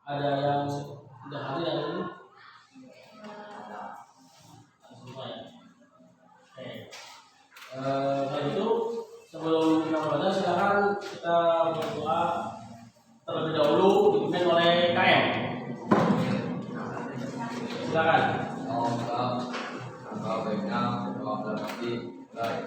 Ada yang sudah hadir hari ini? Semua ya. Oke. Kalau gitu sebelum kita belajar silakan kita berdoa terlebih dahulu dipimpin oleh KM. Silakan. Angka baiknya berdoa dalam hati baik.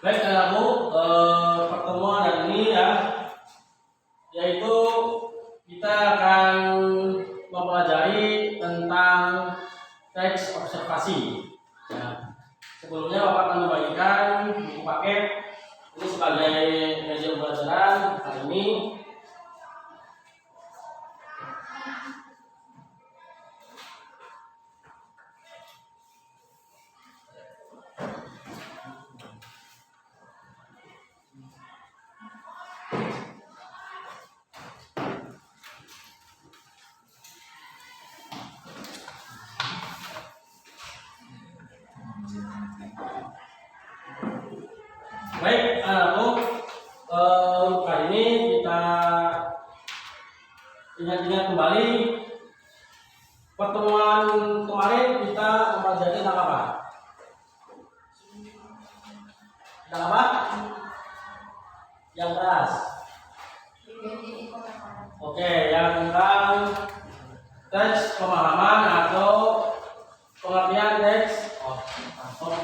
Baik, aku pertemuan hari ini ya, yaitu kita akan mempelajari tentang teks observasi. Ya. Sebelumnya Bapak akan membagikan buku paket ini sebagai media pembelajaran hari ini. Baik, kali ini kita ingat-ingat kembali pertemuan kemarin kita mempelajari tentang apa? Tentang apa? Yang keras. Oke, yang tentang teks pemahaman atau pengertian teks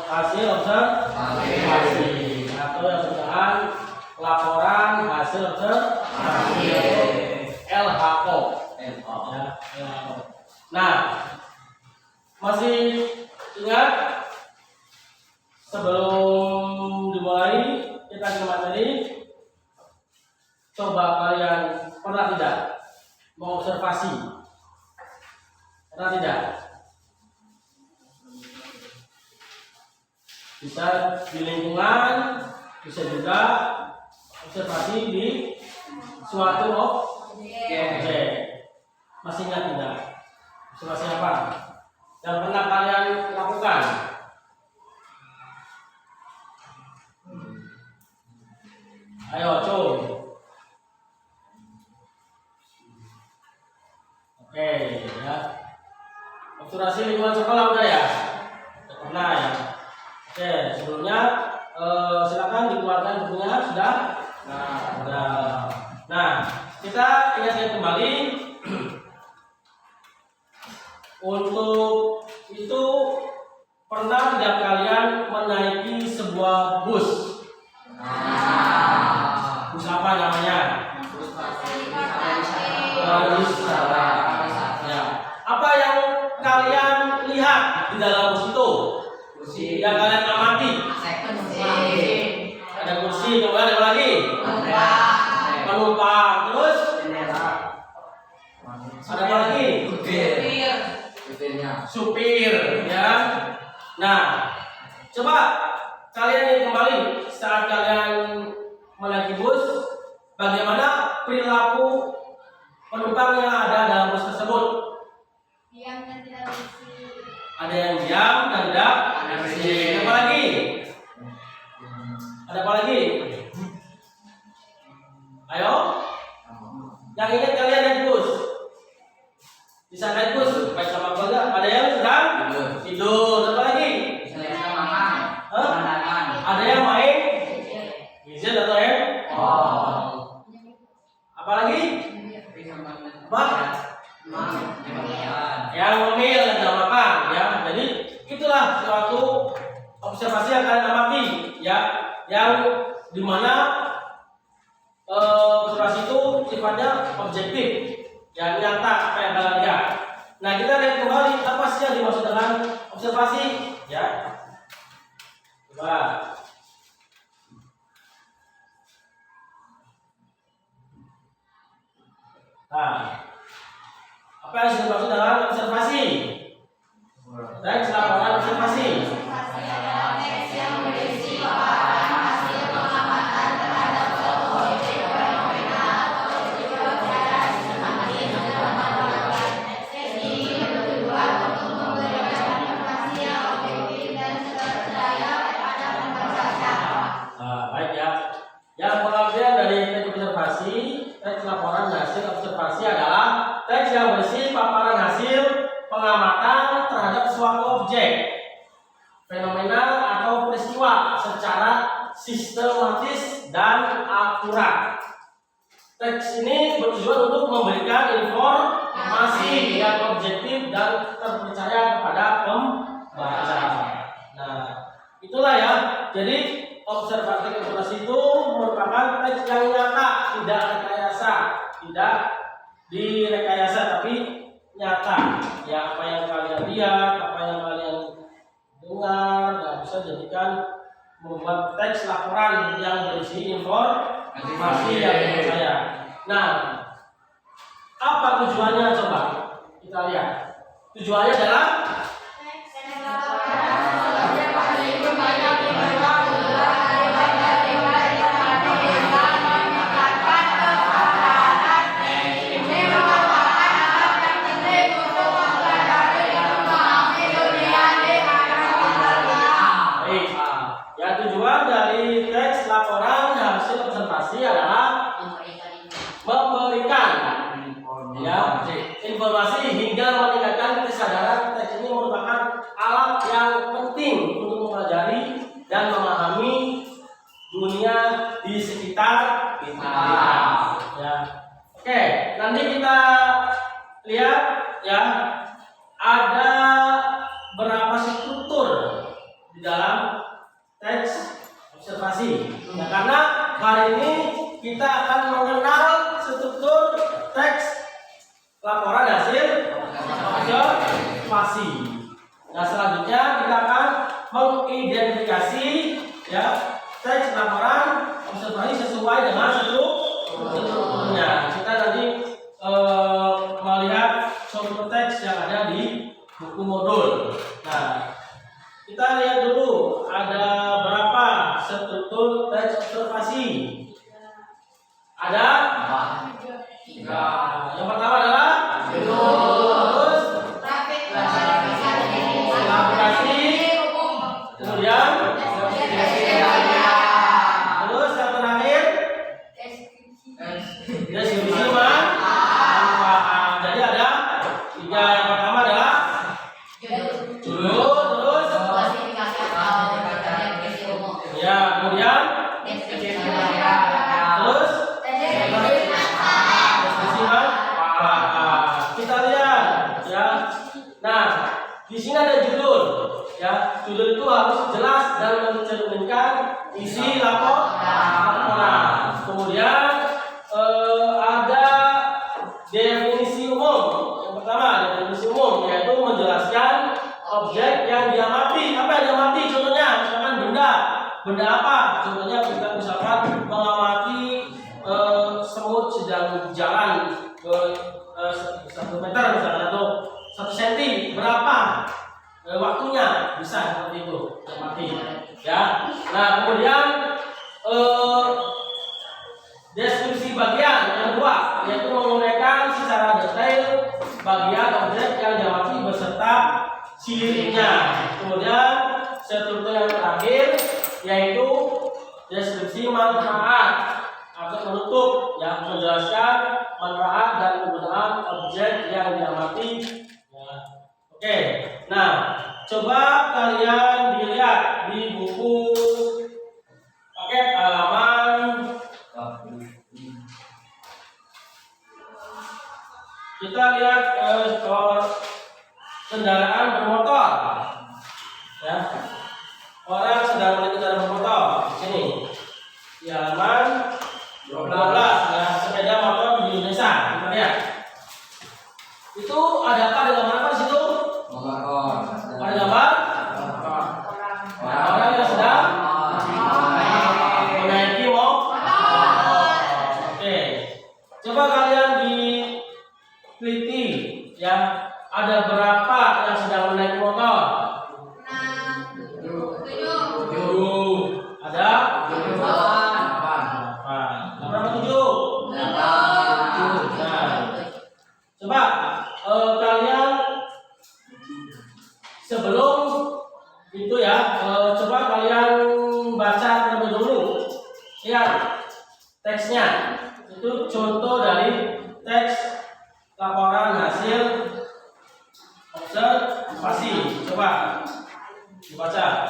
hasil observasi atau yang sedang laporan hasil observasi LHO. Ya, LHO. Nah, masih ingat sebelum dimulai kita ke materi, coba kalian pernah tidak mengobservasi? Pernah tidak? Bisa di lingkungan, bisa juga observasi di suatu objek. Masih ingat tidak? Observasi apa yang pernah kalian lakukan? Ayo, coba. Oke, ya. Observasi lingkungan sekolah udah ya? Udah pernah ya? Oke, sebelumnya silakan dikeluarkan bukunya sudah. Nah, kita ingat kembali untuk itu pernah tidak kalian menaiki sebuah bus? Bus apa namanya? Bus wisata. Ya. Apa yang kalian lihat di dalam bus itu? Yang kalian amati? Ada kursi, kemudian ada lagi? Penumpang, terus? Ada apa lagi? Supir, ya. Nah, coba kalian ingin kembali saat kalian menaiki bus, bagaimana perilaku penumpang yang ada dalam bus tersebut? Ada yang diam dan tidak bersih. Apa lagi? Ada apa lagi? Ayo. Yang ingat kalian naik bus? Bisa naik bus baik sama keluarga. Ada yang sedang tidur. Apa lagi? Ada yang main gadget atau ya? Apa lagi? Apa? Yang ngemil dan jam makan, ya. Jadi itulah suatu observasi yang kalian amati, ya, yang dimana observasi itu sifatnya objektif, ya, nyata apa yang kalian lihat. Nah, kita lihat kembali apa sih yang dimaksud dengan observasi, ya. Coba. Nah, apa yang dimaksud dengan observasi? Teks laporan observasi. Yang pengertian dari teks observasi, teks laporan hasil observasi adalah teks yang berisi paparan hasil pengamatan terhadap suatu objek, fenomena atau peristiwa secara sistematis dan akurat. Teks ini bertujuan untuk memberikan informasi yang objektif dan terpercaya kepada pembaca. Nah, itulah ya. Jadi observasi itu merupakan teks yang nyata, tidak rekayasa, tidak direkayasa tapi nyata. Ya, apa yang kalian lihat, apa yang kalian dengar, dan bisa jadikan membuat teks laporan yang berisi informasi yang dipercaya. Nah, apa tujuannya coba kita lihat. Tujuannya adalah informasi hingga meningkatkan kesadaran. Teks ini merupakan alat yang penting untuk mempelajari dan memahami dunia di sekitar kita. Ya. Oke, nanti kita lihat ya, ada berapa struktur di dalam teks observasi. Nah, karena hari ini kita akan mengenal struktur teks laporan hasil observasi. Nah, selanjutnya kita akan mengidentifikasi ya teks laporan observasi sesuai dengan strukturnya. Kita nanti melihat contoh teks yang ada di buku modul. Nah, kita lihat dulu ada berapa struktur teks observasi. Ada 3. Yang pertama adalah terus elaborasi, kemudian terus yang terakhir deskripsi manfaat. Jadi ada 3. Yang pertama adalah judul, terus ya, kemudian terus kita lihat ya. Nah, di sini ada judul ya. Judul itu harus jelas dan mencerminkan isi laporan. Kemudian ada definisi umum. Yang pertama, definisi umum yaitu menjelaskan objek yang diamati. Apa yang diamati? Contohnya misalkan benda apa? Contohnya kita misalkan mengamati semut sedang jalan ke 1 meter misalkan atau 1 cm, berapa waktunya, bisa seperti itu amati ya. Nah, kemudian deskripsi bagian yang kedua yaitu menguraikan secara detail bagian objek yang diamati beserta cirinya. Kemudian struktur yang terakhir yaitu deskripsi manfaat atau penutup yang menjelaskan manfaat dan kegunaan objek yang diamati. Ya. Oke, nah coba kalian dilihat di buku paket halaman kita lihat kendaraan bermotor. Ya, orang sedang menaiki kendaraan bermotor. Sini di halaman 12 ya, sepeda motor di Indonesia. Kita lihat. Itu ada apa di gambar apa di situ? Ada gambar orang yang sedang menaiki motor. Oke. Coba kalian diteliti ya, ada berapa yang sedang menaiki motor? Itu contoh dari teks laporan hasil observasi. Coba dibaca.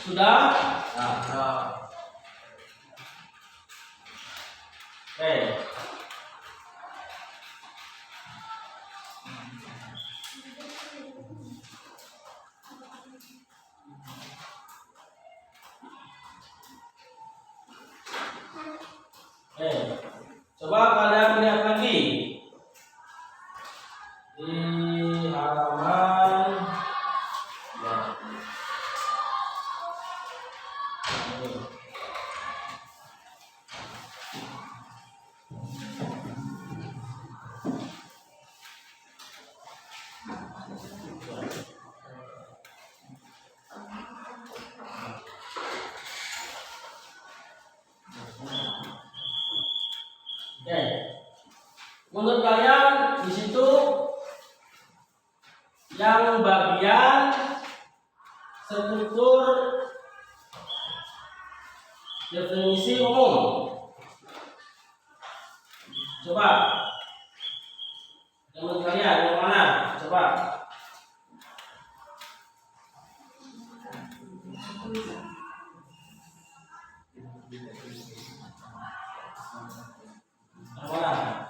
Sudah? Oke. Coba kalian lihat lagi di halaman Oke. Menurut kalian di situ yang bagian struktur definisi umum. Coba. Menurut kalian yang mana? Coba.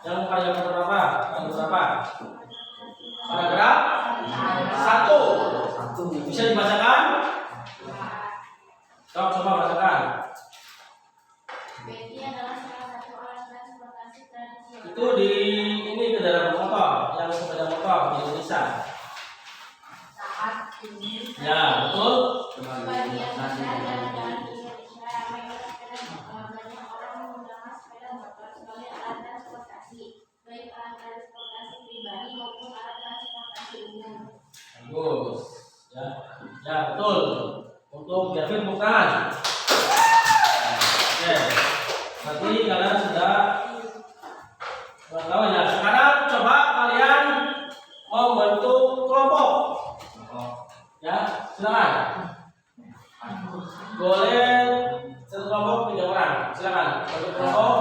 Yang kalian berapa? Yang berapa? Paragraf 1. Bisa dibacakan? Coba bacakan. Itu di ini kendaraan motor, yang sepeda motor di Indonesia. Ya, betul. Bagus. Ya betul. Untuk Gavin bukan. Oke. Berarti kalian sudah tahu ya. Sekarang coba kalian membentuk kelompok. Ya, silakan. Boleh satu kelompok 3 orang. Silakan bentuk kelompok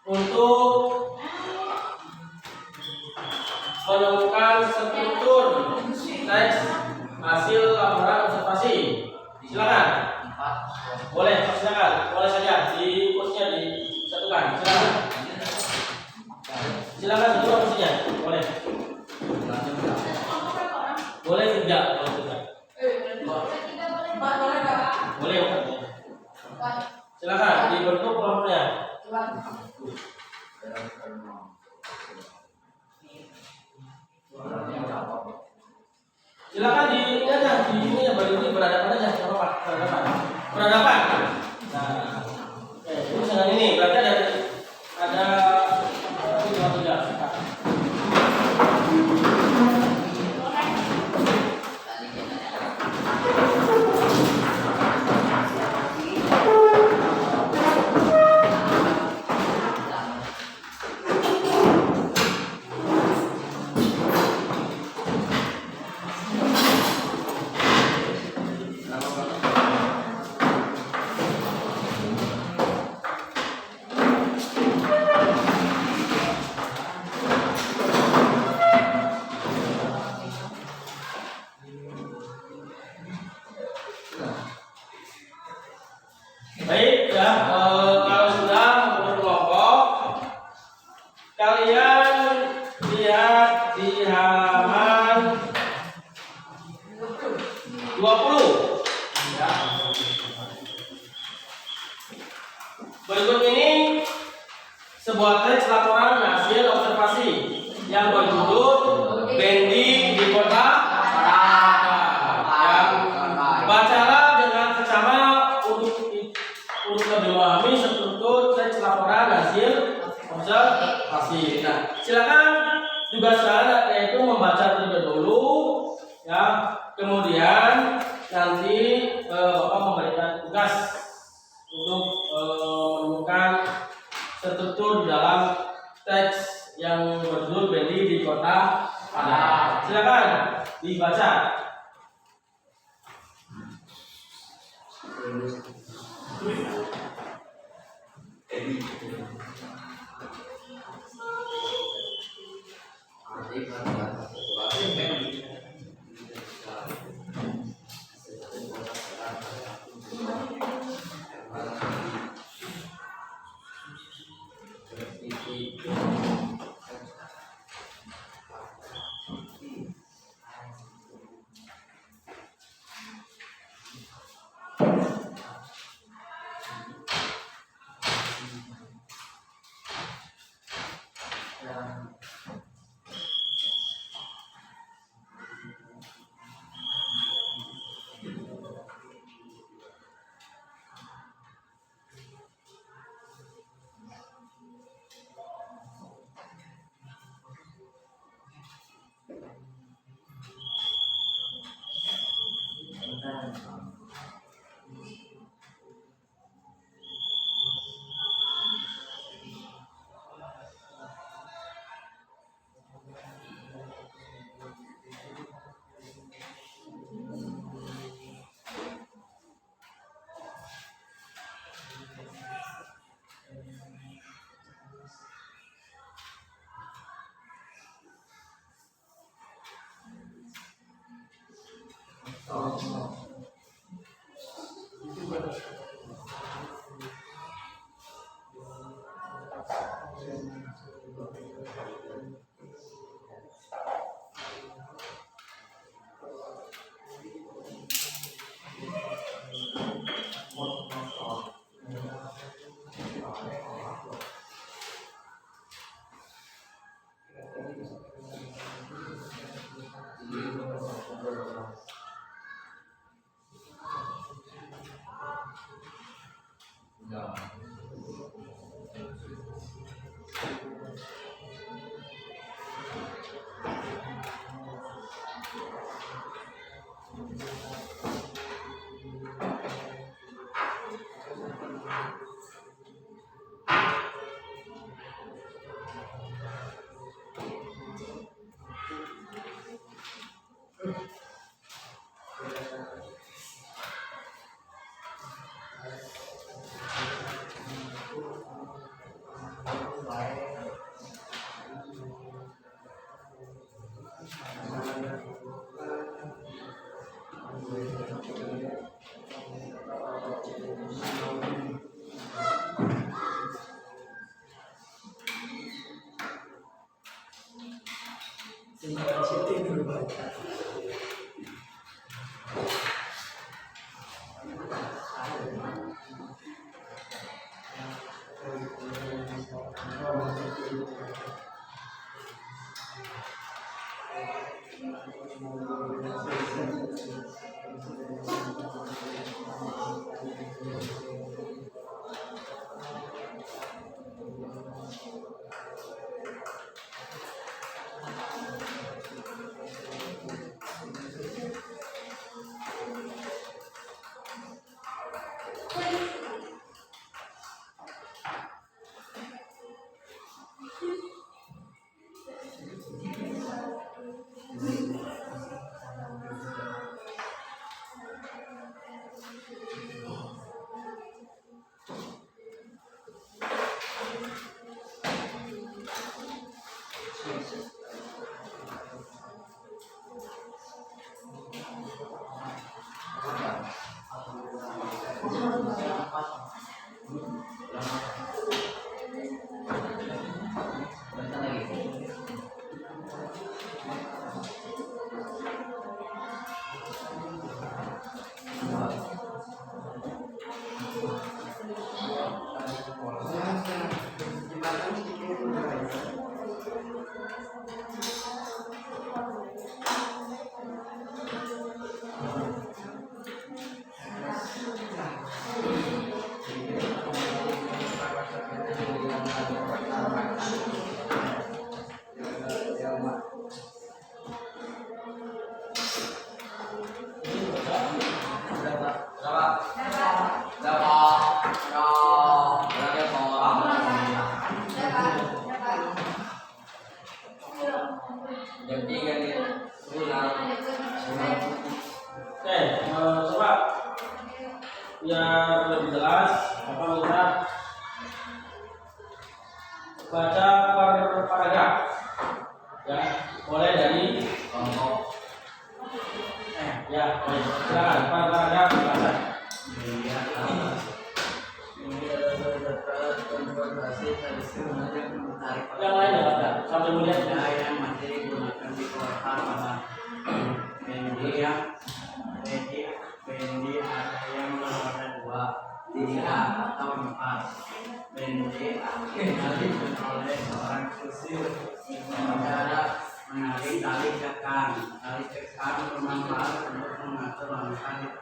untuk menemukan struktur teks hasil laporan observasi. Silakan. Boleh, silakan. Boleh saja di posnya disatukan. Silakan. Silakan semua posnya. Boleh. Boleh tidak? Boleh. Silakan dibentuk kelompoknya. Silakan di ini aja, di ini ya berdiri berhadapan aja, nggak apa-apa, berhadapan. Nah, oke, terus dengan ini berarti ada 3. kalian lihat di halaman 20 ya. Berikut ini sebuah teks laporan hasil observasi yang berjudul Bendi di Kota Padang. Bacalah dengan seksama untuk lebih memahami struktur teks laporan hasil observasi. Nah, silakan tugas kalian yaitu membaca terlebih dahulu ya, kemudian nanti Bapak memberikan tugas untuk menemukan struktur di dalam teks yang berjudul Bendi di Kota Padang. Silakan dibaca. baca per paragraf. Ya, mulai dari kelompok ya, silakan per paragraf dibaca. Yang lain ya, Pak. Sampai mulia. yang masih digunakan di kota pada bendi ada yang berwarna 2, 3 atau 4. Bendi akhirnya diperoleh seorang kusir saudara menarik tali cekang. Tali cekang bermanfaat untuk mengatur langkah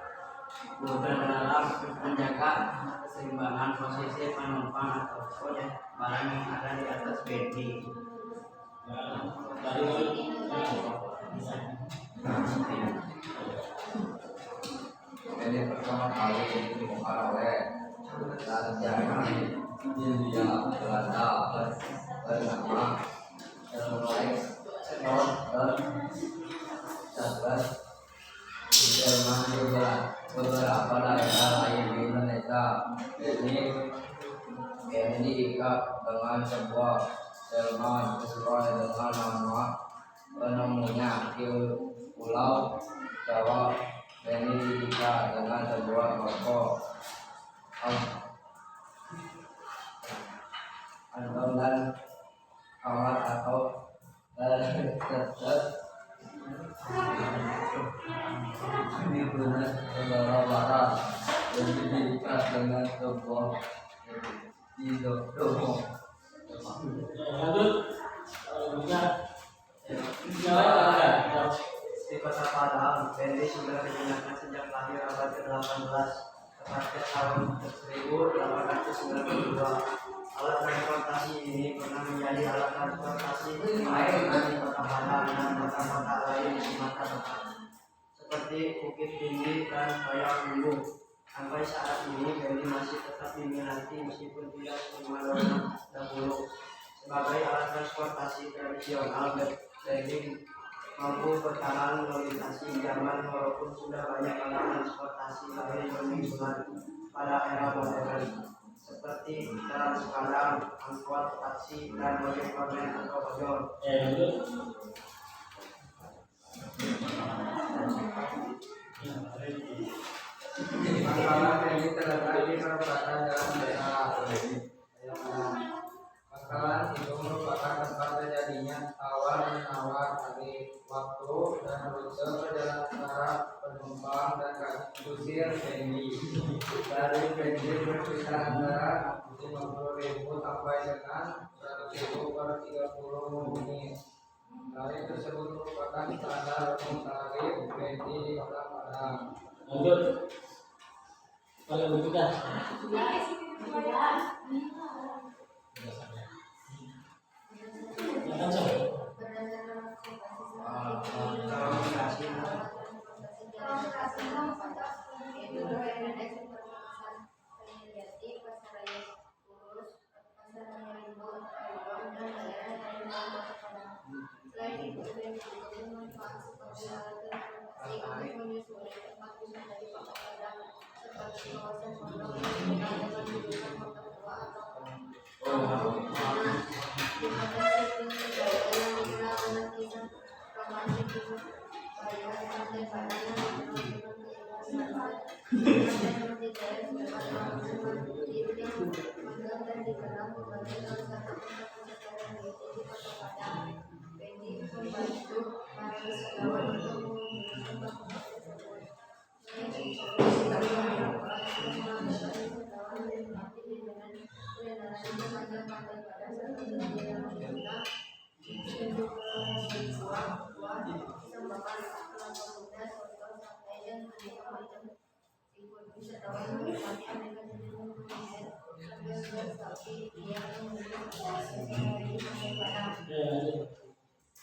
kuda dalam menjaga keseimbangan posisi penumpang ataupun barang yang ada di atas bendi. ini pertama kali ditemukan oleh Raja India Belanda bernama Alex Norton Douglas di Jerman juga beberapa daerah lain di Indonesia. Ini diikat dengan sebuah delman sesuai dengan nama penemunya di Pulau Jawa. Ini diikat dengan sebuah toko kantong dan kamar atau ini benar saudara barat. Jadi diikat dengan sebuah domo. Lanjut. Yang lain ada. Di Kota Padang, bendi sudah digunakan sejak lahir abad ke-18, tepatnya tahun 1892. Alat transportasi ini pernah menjadi alat transportasi baik di Kota Padang dan kota-kota lain di Sumatera Barat, seperti Bukit Tinggi dan Payakumbuh. Sampai saat ini, bendi masih tetap diminati meskipun tidak sebagaimana dahulu. Sebagai alat transportasi tradisional, bendi mampu bertahan melintasi zaman walaupun sudah banyak alat transportasi lain bermunculan pada era modern seperti Transpadang, angkot, taksi, dan ojek online atau ojol. Pangkalan ini terletak di perempatan jalan desa. Pangkalan itu merupakan tempat terjadinya tawar menawar tarif, waktu, dan rute perjalanan antara penumpang dan kusir bendi. Dari bendi berkisar antara 50.000 sampai dengan 100.000 per 30 menit. Tarif tersebut merupakan standar umum tarif bendi di Kota Padang. Lanjut. Kalau berikutnya.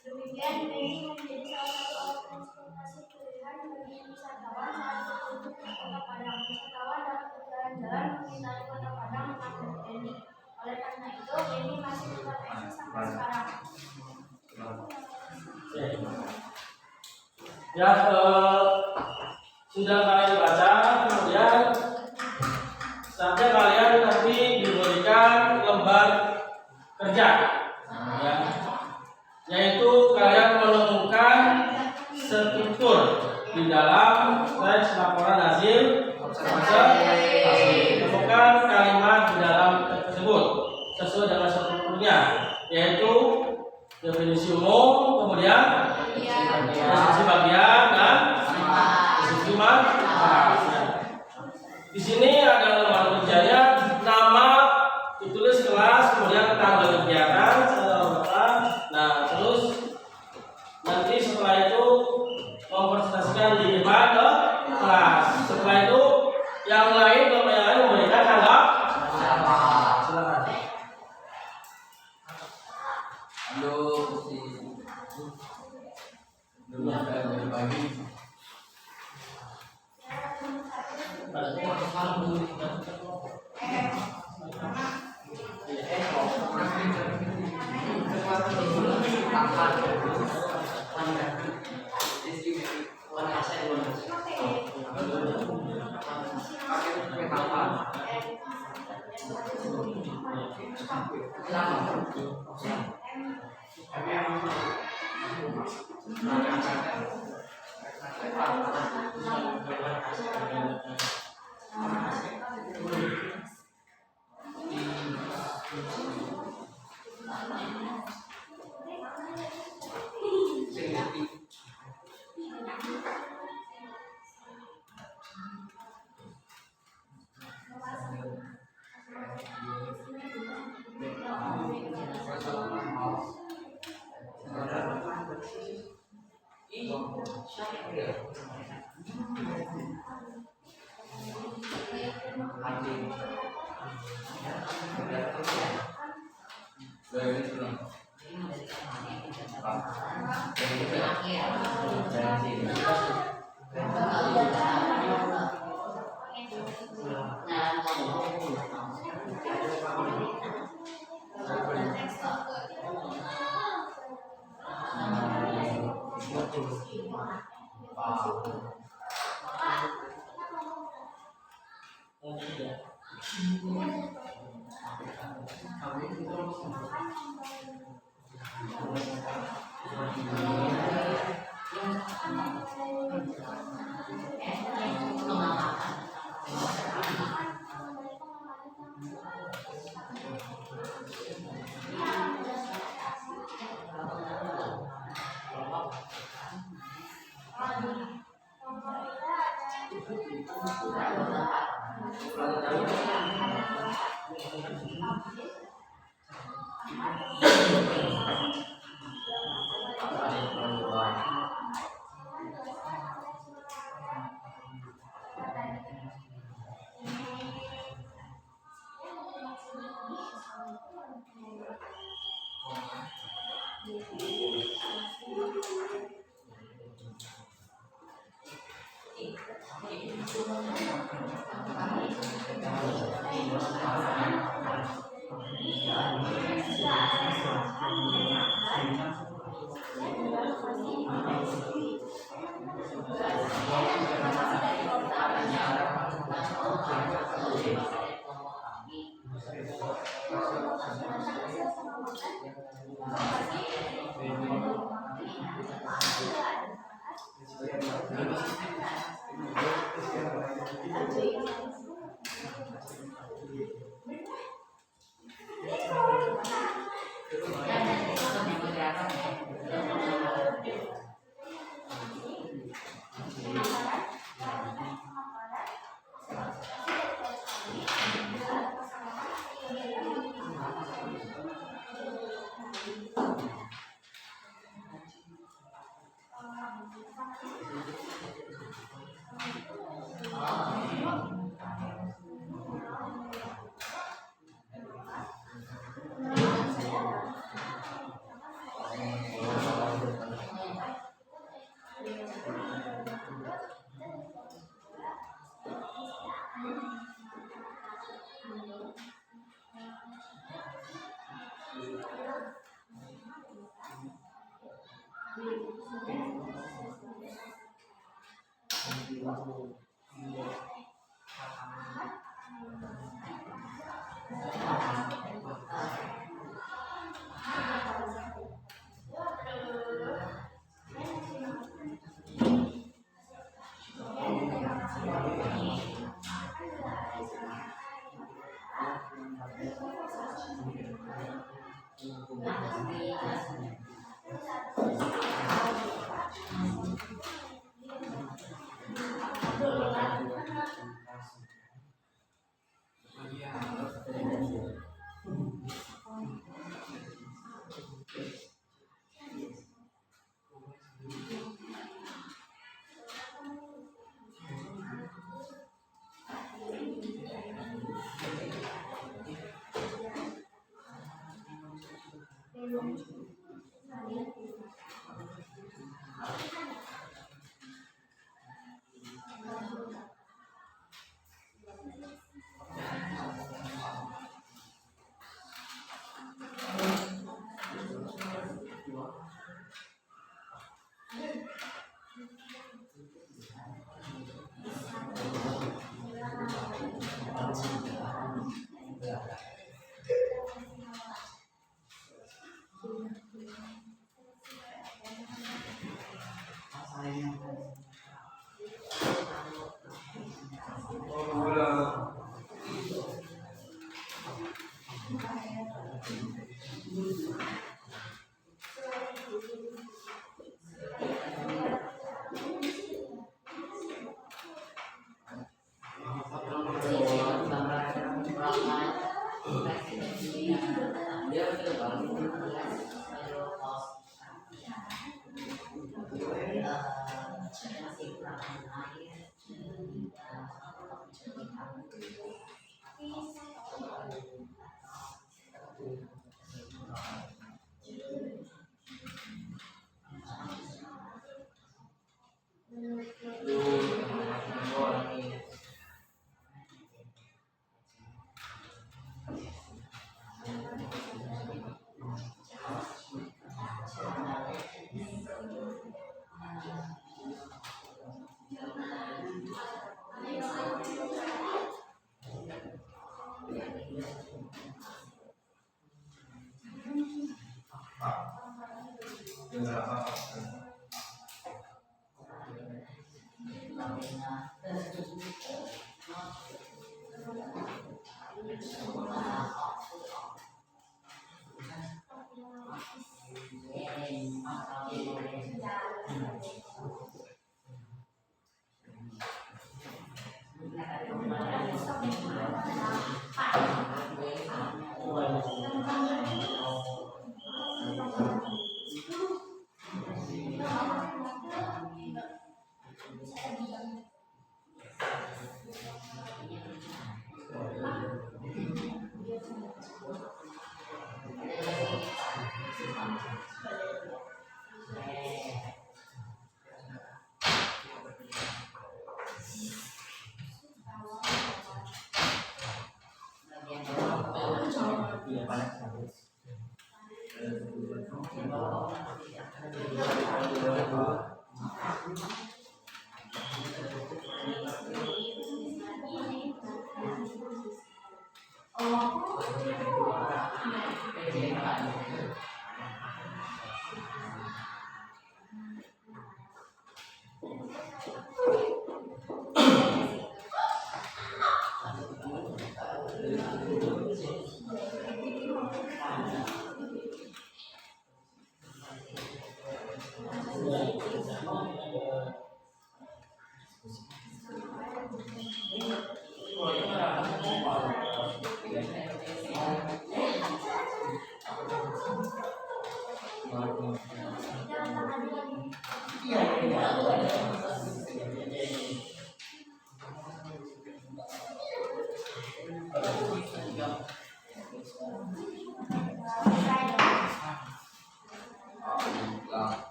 Demikian, ini menjadi salah satu alat transportasi pilihan bagi wisatawan saat berkunjung ke Kota Padang. Wisatawan dapat berjalan-jalan mengitari Kota Padang menggunakan bendi. Oleh karena itu, bendi masih tetap eksis sampai sekarang. Ya, sudah kalian baca, kemudian saatnya kalian nanti diberikan lembar kerja. Ya. Yaitu kalian menemukan struktur di dalam teks laporan hasil observasi. Temukan kalimat di dalam teks tersebut sesuai dengan strukturnya, yaitu definisi umum, kemudian deskripsi bagian dan deskripsi manfaat. Di sini ada lembar kerjanya, nama, ditulis kelas, kemudian tanggal kegiatan, nah terus nanti setelah itu mempresentasikan di depan ke kelas. Setelah itu yang lain memberikan tanggal. Silakan. Halo, dulu saya pagi.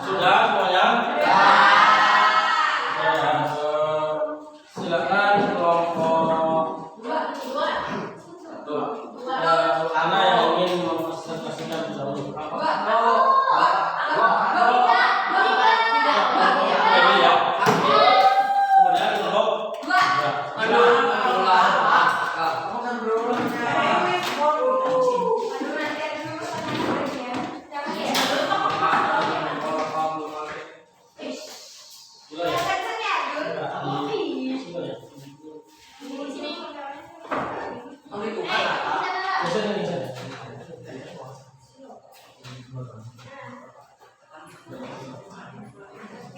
Sudah semuanya? Silakan kelompok Ana yang ingin mempresentasikan dahulu. Kemudian kelompok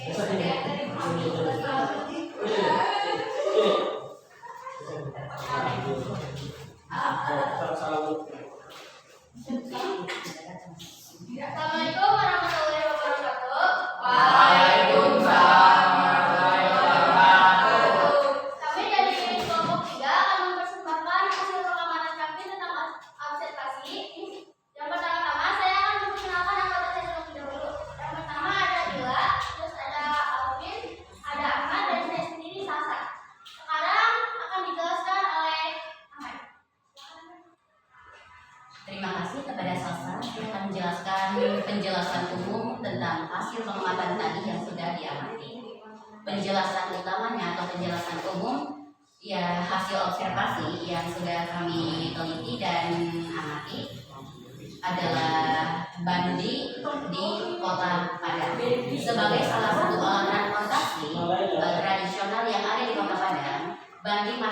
Bisa pengamatan tadi yang sudah diamati. Penjelasan utamanya atau penjelasan umum ya hasil observasi yang sudah kami teliti dan amati adalah bandi di Kota Padang sebagai salah satu alat transportasi tradisional yang ada di Kota Padang. Bandi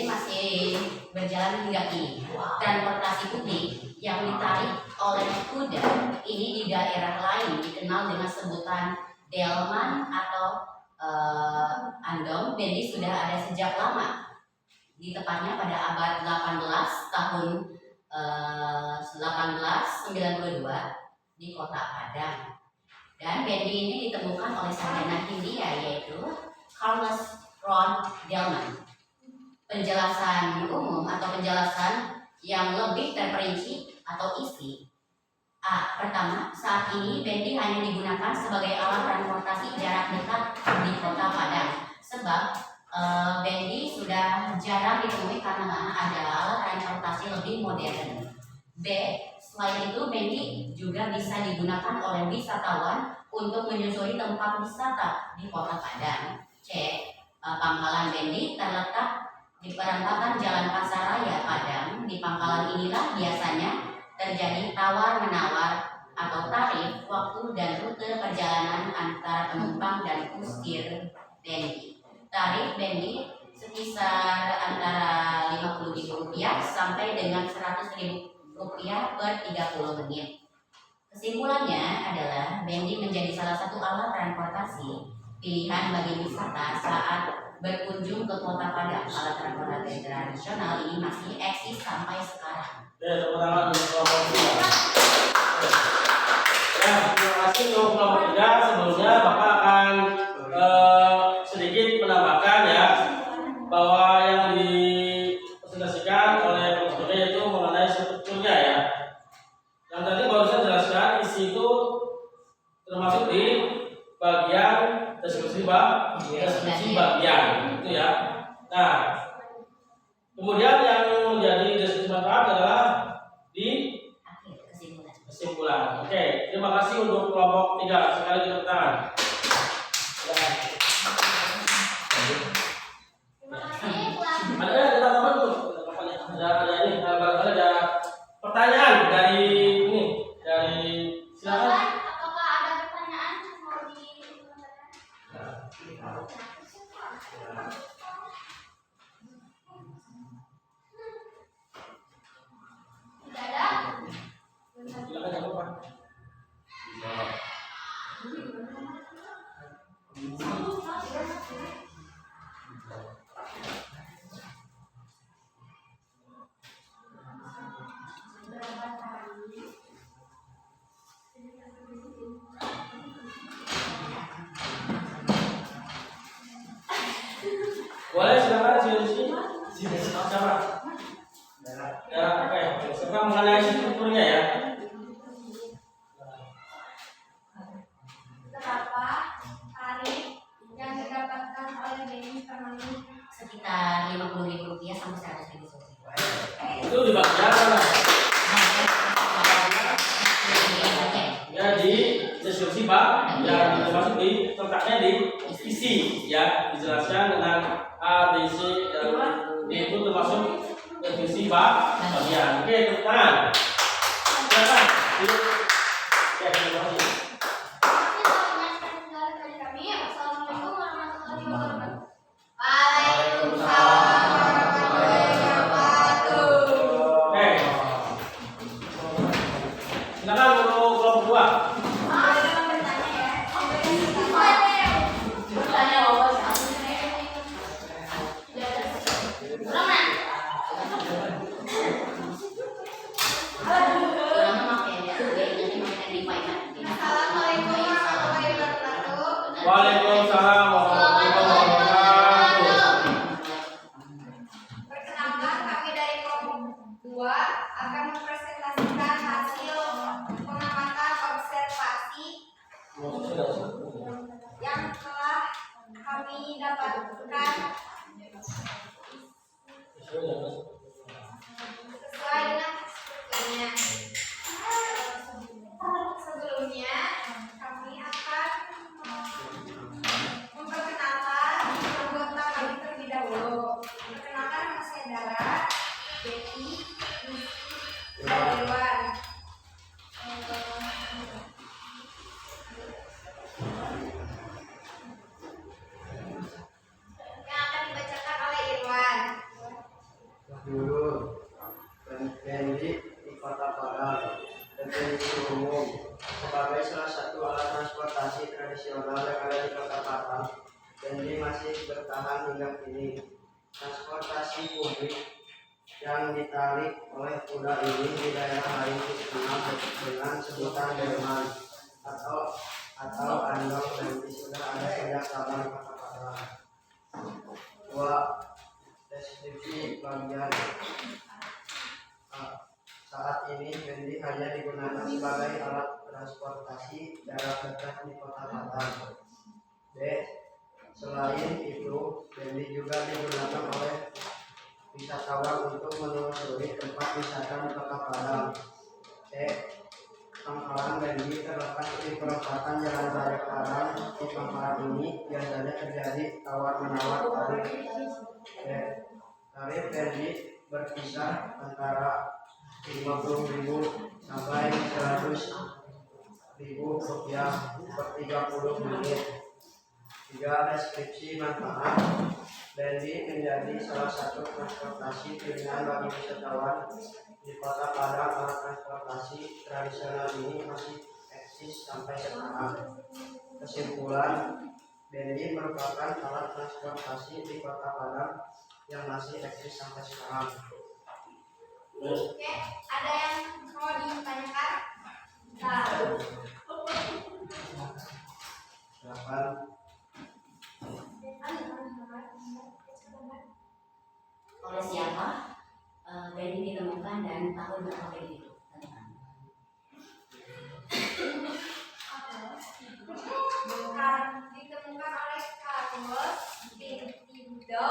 masih berjalan hingga kini. Transportasi publik yang ditarik oleh kuda ini di daerah lain dikenal dengan sebutan delman atau andong. Bandi sudah ada sejak lama, di tepatnya pada abad 18 tahun 1892 di Kota Padang. Dan bendi ini ditemukan oleh sarjana Hindia yaitu Charles Ron Delman. Penjelasan umum atau penjelasan yang lebih terperinci atau isi. Pertama, saat ini bendi hanya digunakan sebagai alat transportasi jarak dekat di Kota Padang. Sebab bendi sudah jarang ditemui karena ada alat transportasi lebih modern. B. Selain itu, bendi juga bisa digunakan oleh wisatawan untuk menyusuri tempat wisata di Kota Padang. C. Pangkalan bendi terletak di perempatan Jalan Pasaraya Padang. Di pangkalan inilah biasanya terjadi tawar-menawar atau tarif waktu dan rute perjalanan antara penumpang dan kusir bendi. Tarif bendi sekitar antara Rp50.000 sampai dengan Rp100.000 per 30 menit. Kesimpulannya adalah bendi menjadi salah satu alat transportasi pilihan bagi wisata saat berkunjung ke Kota Padang. Alat transportasi tradisional ini masih eksis sampai sekarang. Tepuk tangan untuk kelompok 3. Ya, terima kasih untuk kelompok 3. Sebelumnya Bapak akan sedikit menambahkan ya bahwa yang dipresentasikan oleh kelompok 3 yaitu mengenai strukturnya ya. Yang tadi baru saya jelaskan isi itu termasuk di bagian deskripsi bagian itu ya. Nah, kemudian yang menjadi deskripsi manfaat adalah di kesimpulan. Oke, terima kasih untuk kelompok 3. Sekali lagi tepuk tangan. Ada apa dulu? Ada ini, barangkali ada pertanyaan dari ini, dari silakan. Apakah ada pertanyaan mau disampaikan? Tidak ada? Silakan jawab Pak. Boleh silakan sini. Siapa? Ya, oke. Sekarang mengenai strukturnya ya. Berapa tarif yang didapatkan oleh bendi per menit? Sekitar Rp50.000 sampai Rp100.000. Itu di bagian mana? Ya di deskripsi bab yang termasuk di letaknya di isi ya, dijelaskan dengan A, B, C dan D itu termasuk deskripsi bab bagian. Oke, tepuk tangan. Silakan. Ya, terima kasih. Assalamualaikum warahmatullahi wabarakatuh. Waalaikumsalam warahmatullahi wabarakatuh. Oke. Silakan untuk kelompok 2. Waalaikumsalam warahmatullahi wabarakatuh. Perkenalkan, kami dari kelompok 2 akan mempresentasikan hasil pengamatan observasi yang telah kami dapatkan sesuai dengan strukturnya. Sebelumnya sebagai salah satu alat transportasi tradisional yang ada di Kota Padang, BNI masih bertahan hingga kini. Transportasi publik yang ditarik oleh kuda ini di daerah lain dikenal dengan sebutan delman atau andong dan sudah ada sejak zaman Kota Padang. 2. Deskripsi bagian. Saat ini BNI hanya digunakan sebagai alat transportasi jarak dekat di Kota Padang. B. Selain itu, BNI juga digunakan oleh wisatawan untuk menelusuri tempat wisata di Kota Padang. C. Pangkalan BNI terletak di perempatan Jalan Raya Padang. Di pangkalan ini biasanya terjadi tawar-menawar tarif. D. Tarif BNI berkisar antara 50.000 sampai 100.000 rupiah per 30 menit. 3. Deskripsi manfaat. BNI menjadi salah satu transportasi pilihan bagi wisatawan di Kota Padang. Alat transportasi tradisional ini masih eksis sampai sekarang. Kesimpulan, BNI merupakan alat transportasi di Kota Padang yang masih eksis sampai sekarang. Oke, ada yang mau ditanyakan? Nah, Silakan. Oleh siapa BNI ditemukan dan tahun berapa BNI itu? bukan ditemukan oleh Carlos Pinto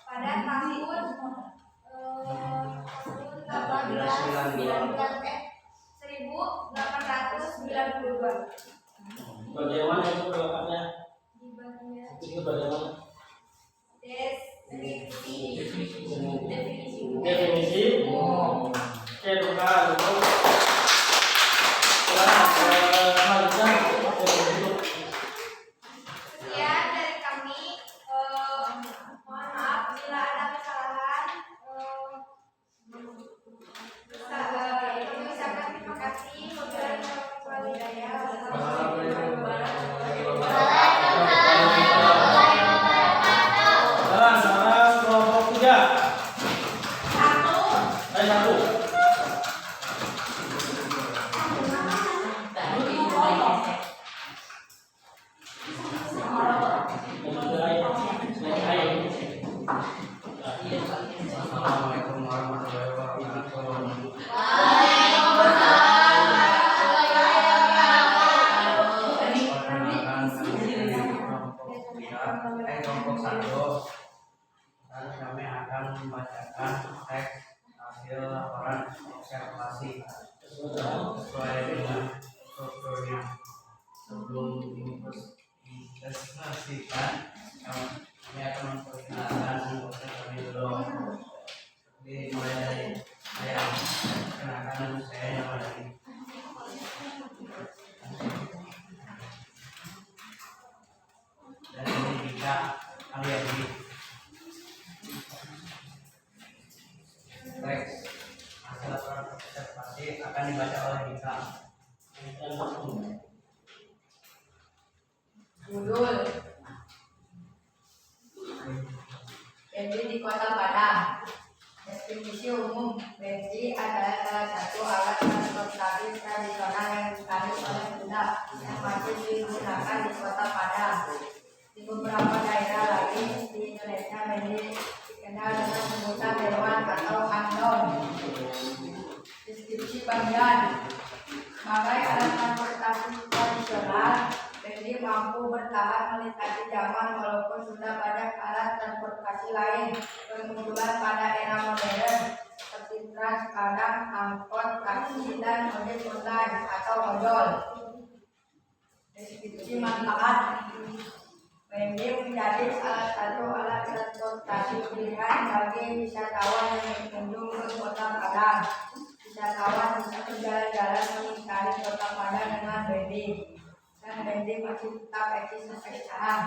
pada tahun 1892. Bagaimana itu perlakuannya? Di bagian Itu bagaimana? deskripsi. Definisi. Oke, bukan. Selanjutnya. Sekian dari kami. Mohon maaf bila ada kesalahan. Kami ucapkan terima kasih. Wabillahi hidayah. Sekarang kelompok 3. Satu. Satu. Assalamualaikum warahmatullahi wabarakatuh. Kelompok 1. Dan kami akan membacakan teks hasil laporan observasi sesuai dengan strukturnya. Sebelum dipresentasikan, kami akan memperkenalkan anggota kami dulu. Dimulai dari saya. Kenalkan saya nama dari. Dan ini Dika Aliadi. Teks hasil laporan observasi akan dibaca oleh Dika. Judul BNI di Kota Padang. Definisi umum, BNI adalah salah satu alat transportasi tradisional yang ditarik oleh kuda yang masih digunakan di Kota Padang. Di beberapa daerah lain di Indonesia, BNI dikenal dengan sebutan delman atau andong. Deskripsi bagian. Sebagai alat transportasi tradisional, BNI mampu bertahan melintasi zaman walaupun sudah banyak alat transportasi lain bermunculan pada era modern seperti trans, kadang, angkot, taksi, dan ojek online atau ojol. Deskripsi manfaat. BNI menjadi salah satu alat transportasi pilihan bagi wisatawan yang berkunjung ke Kota Padang. Wisatawan bisa berjalan-jalan mengitari Kota Padang dengan BNI. Dan BNI masih tetap eksis sampai sekarang.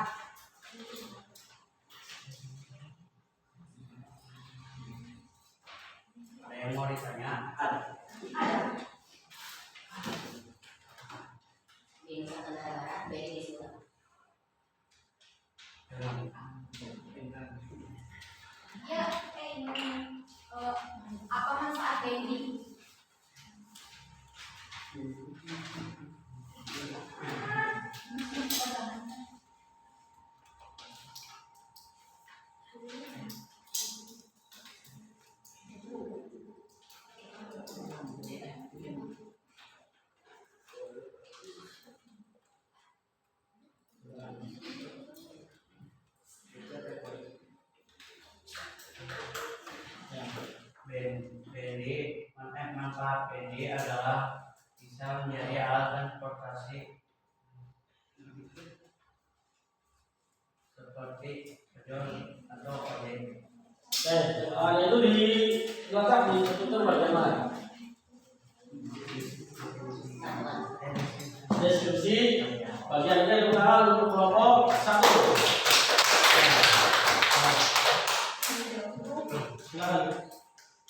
Ada yang mau ditanya? Ada. Benny di situ. Ya, apa manfaat Benny? Manfaat BNI adalah bisa menjadi alat transportasi seperti ojol atau ojek. Itu dilengkap di tutur bagian mana? Deskripsi bagian ini dibutuhkan untuk kelompok 1. Silakan.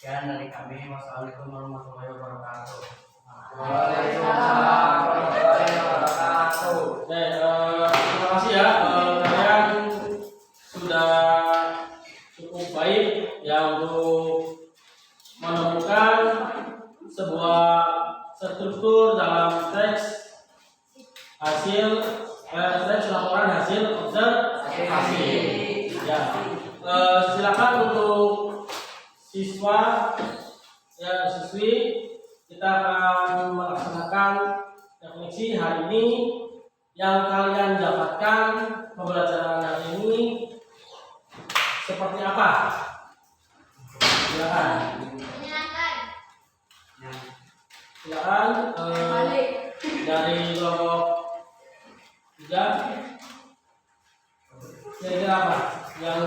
Sekian dari kami. Wassalamualaikum warahmatullahi wabarakatuh. Waalaikumsalam warahmatullahi wabarakatuh. Terima kasih ya, kalian sudah cukup baik ya untuk menemukan sebuah struktur dalam teks teks laporan hasil observasi. Ya, silakan untuk siswa ya siswi, kita akan melaksanakan refleksi hari ini. Yang kalian dapatkan pembelajaran hari ini seperti apa? Silakan. Silakan dari kelompok 3. Kira-kira apa yang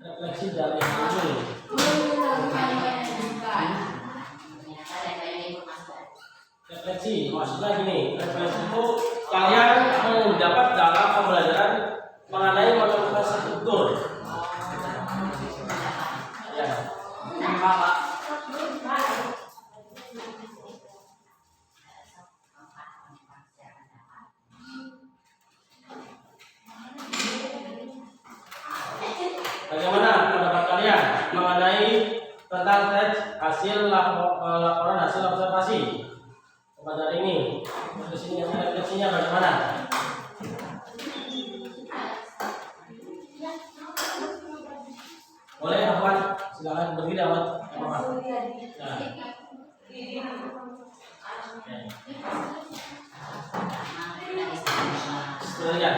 refleksi dari hari ini? Refleksi maksudnya gini, refleksi itu kalian mendapat dalam pembelajaran mengenai menemukan struktur. Ya. Bagaimana pendapat kalian mengenai tentang teks hasil laporan hasil observasi pada hari ini? Refleksinya bagaimana? Boleh Ahmad, silakan berdiri Ahmad. Nah. Silakan.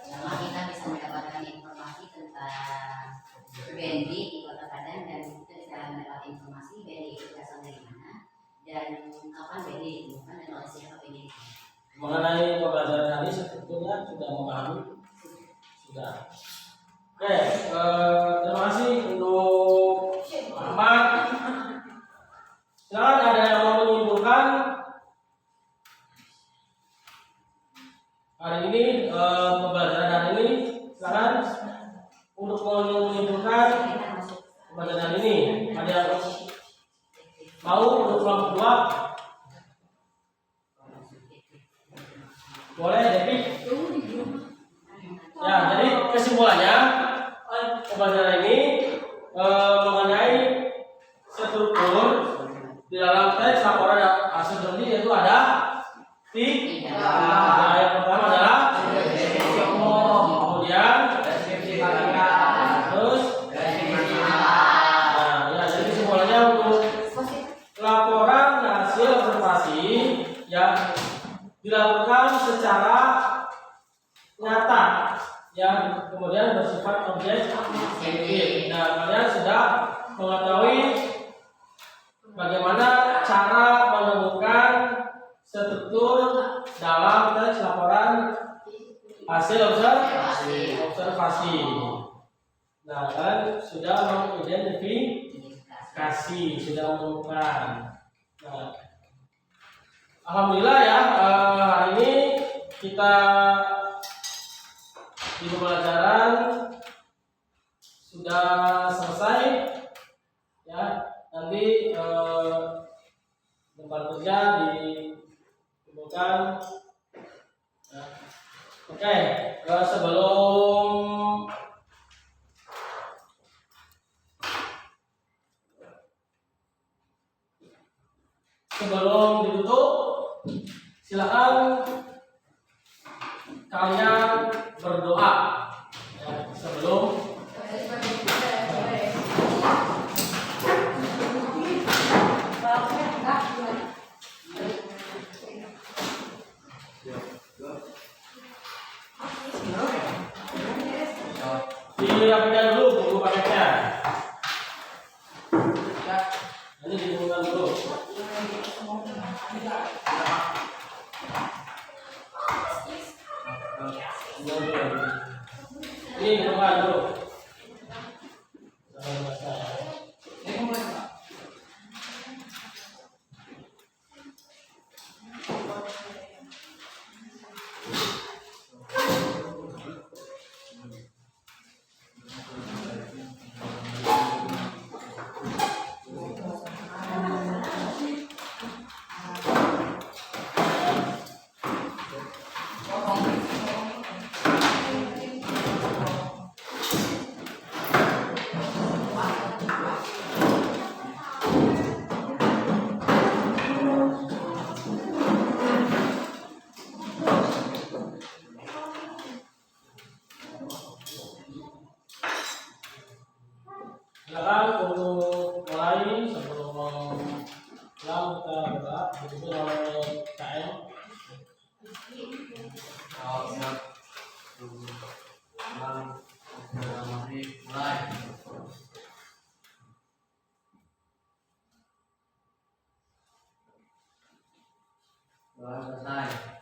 Pertama kita bisa mendapatkan informasi tentang BND di Kota Padang, dan kita bisa mendapat informasi BND itu berasal dari mana dan kapan BND ditemukan dan oleh siapa BND. Mengenai pembelajaran hari sebetulnya sudah memahami? Sudah. Oke, terima kasih untuk Ahmad. Silakan, ada yang mau menyimpulkan hari ini pembelajaran hari ini? Silakan untuk menyimpulkan pembelajaran hari ini. Ada yang mau untuk kelompok 2? Boleh, Devi? Ya, jadi kesimpulannya pembelajaran ini mengenai struktur di dalam teks laporan hasil berhenti, yaitu ada 3. Nah, yang pertama adalah kemudian terus nah, ya, jadi kesimpulannya untuk laporan hasil observasi yang dilakukan secara nyata yang kemudian bersifat objektif. Nah, kalian sudah mengetahui bagaimana cara menemukan struktur dalam teks laporan hasil observasi. Nah, kalian sudah mengidentifikasi, sudah menemukan. Nah, alhamdulillah ya, hari ini kita di pembelajaran sudah selesai ya. Nanti tempat kerja ditemukan ya. Oke, sebelum ditutup, silakan kalian berdoa ya, sebelum dirapikan dulu buku paketnya. Nanti ditemukan dulu. Ini ditemukan dulu. Silakan untuk mulai sebelum kita berdoa dipimpin oleh KM. Mulai. Doa selesai.